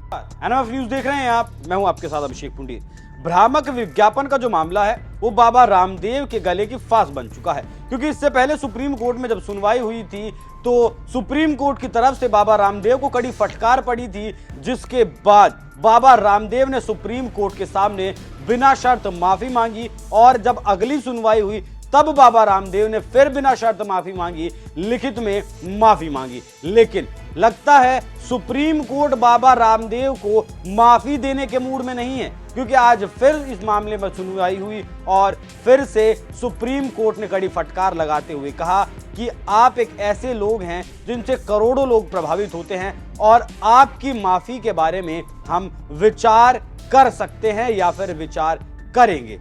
NMF news देख रहे हैं आप, मैं हूं आपके साथ अभिषेक पुंडी। भ्रामक विज्ञापन का जो मामला है वो बाबा रामदेव के गले की फांस बन चुका है, क्योंकि इससे पहले सुप्रीम कोर्ट में जब सुनवाई हुई थी तो सुप्रीम कोर्ट की तरफ से बाबा रामदेव को कड़ी फटकार पड़ी थी, जिसके बाद बाबा रामदेव ने सुप्रीम कोर्ट के सामने बिना शर्त माफी मांगी और जब अगली सुनवाई हुई तब बाबा रामदेव ने फिर बिना शर्त माफी मांगी, लिखित में माफी मांगी। लेकिन लगता है सुप्रीम कोर्ट बाबा रामदेव को माफी देने के मूड में नहीं है, क्योंकि आज फिर इस मामले में सुनवाई हुई और फिर से सुप्रीम कोर्ट ने कड़ी फटकार लगाते हुए कहा कि आप एक ऐसे लोग हैं जिनसे करोड़ों लोग प्रभावित होते हैं और आपकी माफी के बारे में हम विचार कर सकते हैं या फिर विचार करेंगे।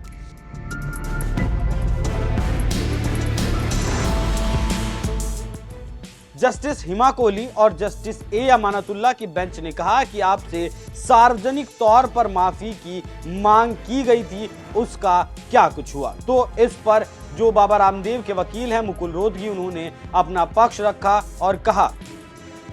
जस्टिस हिमा कोहली और जस्टिस ए अमानतुल्लाह की बेंच ने कहा कि आपसे सार्वजनिक तौर पर माफी की मांग की गई थी, उसका क्या कुछ हुआ। तो इस पर जो बाबा रामदेव के वकील हैं मुकुल रोहतगी, उन्होंने अपना पक्ष रखा और कहा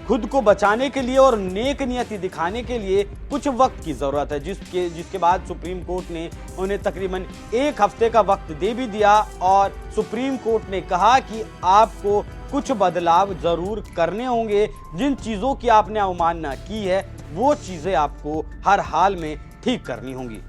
खुद को बचाने के लिए और नेक नियति दिखाने के लिए कुछ वक्त की जरूरत है, जिसके बाद सुप्रीम कोर्ट ने उन्हें तकरीबन 1 हफ्ते का वक्त दे भी दिया और सुप्रीम कोर्ट ने कहा कि आपको कुछ बदलाव जरूर करने होंगे। जिन चीजों की आपने अवमानना की है वो चीजें आपको हर हाल में ठीक करनी होंगी।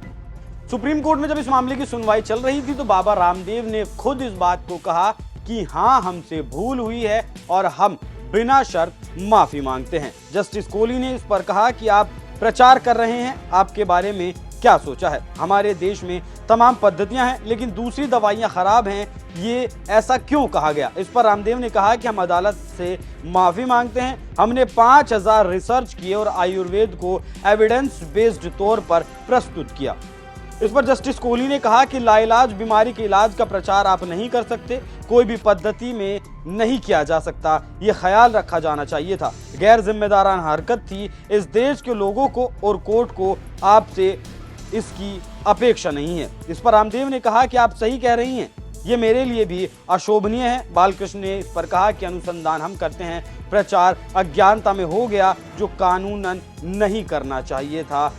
सुप्रीम कोर्ट में जब इस मामले की सुनवाई चल रही थी तो बाबा रामदेव ने खुद इस बात को कहा कि हाँ, हमसे भूल हुई है और हम बिना शर्त माफी मांगते हैं। जस्टिस कोहली ने इस पर कहा कि आप प्रचार कर रहे हैं, आपके बारे में क्या सोचा है। हमारे देश में तमाम पद्धतियां हैं लेकिन दूसरी दवाइयां खराब हैं, ये ऐसा क्यों कहा गया। इस पर रामदेव ने कहा कि हम अदालत से माफी मांगते हैं। हमने 5000 रिसर्च किए और आयुर्वेद को एविडेंस बेस्ड तौर पर प्रस्तुत किया। इस पर जस्टिस कोहली ने कहा कि लाइलाज बीमारी के इलाज का प्रचार आप नहीं कर सकते, कोई भी पद्धति में नहीं किया जा सकता, ये ख्याल रखा जाना चाहिए था। गैर जिम्मेदाराना हरकत थी। इस देश के लोगों को और कोर्ट को आपसे इसकी अपेक्षा नहीं है। इस पर रामदेव ने कहा कि आप सही कह रही हैं, ये मेरे लिए भी अशोभनीय है। बालकृष्ण ने इस पर कहा कि अनुसंधान हम करते हैं, प्रचार अज्ञानता में हो गया जो कानूनन नहीं करना चाहिए था।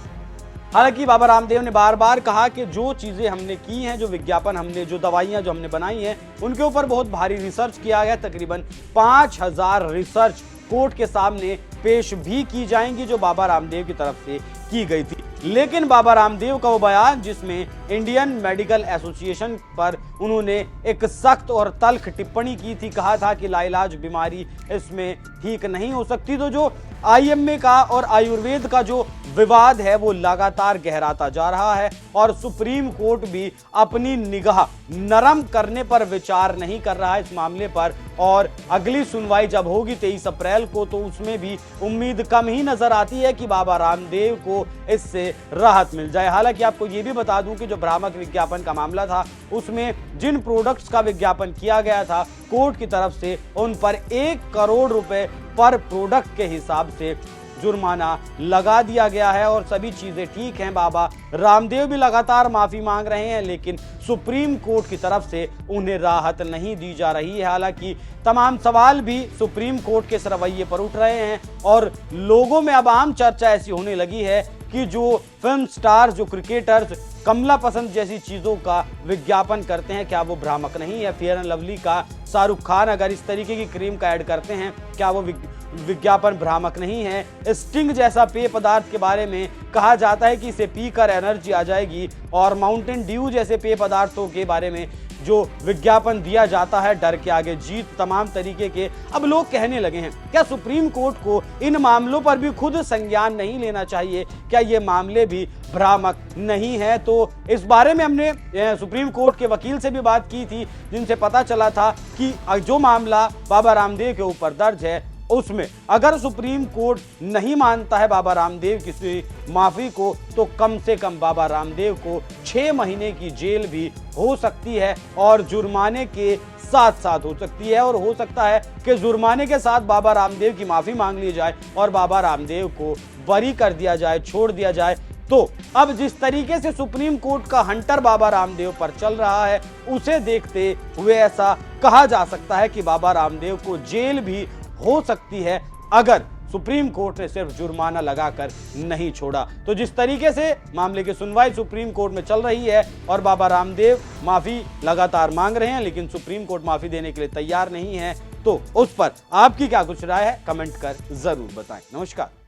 हालांकि बाबा रामदेव ने बार बार कहा कि जो चीजें हमने की हैं, जो विज्ञापन हमने, जो दवाइयां जो हमने बनाई हैं, उनके ऊपर बहुत भारी रिसर्च किया गया। तकरीबन 5000 रिसर्च कोर्ट के सामने पेश भी की जाएंगी जो बाबा रामदेव की तरफ से की गई थी। लेकिन बाबा रामदेव का वो बयान जिसमें इंडियन मेडिकल एसोसिएशन पर उन्होंने एक सख्त और तल्ख टिप्पणी की थी, कहा था कि लाइलाज बीमारी इसमें ठीक नहीं हो सकती। तो जो आईएमए का और आयुर्वेद का जो विवाद है वो लगातार गहराता जा रहा है और सुप्रीम कोर्ट भी अपनी निगाह नरम करने पर विचार नहीं कर रहा है इस मामले पर। और अगली सुनवाई जब होगी 23 अप्रैल को, तो उसमें भी उम्मीद कम ही नजर आती है कि बाबा रामदेव को इससे राहत मिल जाए। हालांकि आपको ये भी बता दूं कि जो भ्रामक विज्ञापन का मामला था उसमें जिन प्रोडक्ट्स का विज्ञापन किया गया था, कोर्ट की तरफ से उन पर 1 करोड़ रुपए पर प्रोडक्ट के हिसाब से जुर्माना लगा दिया गया है और सभी चीजें ठीक हैं। बाबा रामदेव भी लगातार माफी मांग रहे हैं लेकिन सुप्रीम कोर्ट की तरफ से उन्हें राहत नहीं दी जा रही है। हालांकि तमाम सवाल भी सुप्रीम कोर्ट के इस रवैये पर उठ रहे हैं और लोगों में अब आम चर्चा ऐसी होने लगी है कि जो फिल्म स्टार्स, जो क्रिकेटर्स कमला पसंद जैसी चीजों का विज्ञापन करते हैं, क्या वो भ्रामक नहीं है। फेयर एंड लवली का शाहरुख खान अगर इस तरीके की क्रीम का ऐड करते हैं, क्या वो विज्ञापन भ्रामक नहीं है। स्टिंग जैसा पेय पदार्थ के बारे में कहा जाता है कि इसे पीकर एनर्जी आ जाएगी और माउंटेन ड्यू जैसे पेय पदार्थों के बारे में जो विज्ञापन दिया जाता है, डर के आगे जीत, तमाम तरीके के अब लोग कहने लगे हैं। क्या सुप्रीम कोर्ट को इन मामलों पर भी खुद संज्ञान नहीं लेना चाहिए? क्या ये मामले भी भ्रामक नहीं है? तो इस बारे में हमने सुप्रीम कोर्ट के वकील से भी बात की थी, जिनसे पता चला था कि जो मामला बाबा रामदेव के ऊपर दर्ज है उसमें अगर सुप्रीम कोर्ट नहीं मानता है बाबा रामदेव की माफी को, तो कम से कम बाबा रामदेव को 6 महीने की जेल भी हो सकती है और जुर्माने के साथ साथ हो सकती है। और हो सकता है कि जुर्माने के साथ बाबा रामदेव की माफी मांग ली जाए और बाबा रामदेव को बरी कर दिया जाए, छोड़ दिया जाए। तो अब जिस तरीके से सुप्रीम कोर्ट का हंटर बाबा रामदेव पर चल रहा है, उसे देखते हुए ऐसा कहा जा सकता है कि बाबा रामदेव को जेल भी हो सकती है अगर सुप्रीम कोर्ट ने सिर्फ जुर्माना लगाकर नहीं छोड़ा। तो जिस तरीके से मामले की सुनवाई सुप्रीम कोर्ट में चल रही है और बाबा रामदेव माफी लगातार मांग रहे हैं, लेकिन सुप्रीम कोर्ट माफी देने के लिए तैयार नहीं है, तो उस पर आपकी क्या कुछ राय है, कमेंट कर जरूर बताएं। नमस्कार।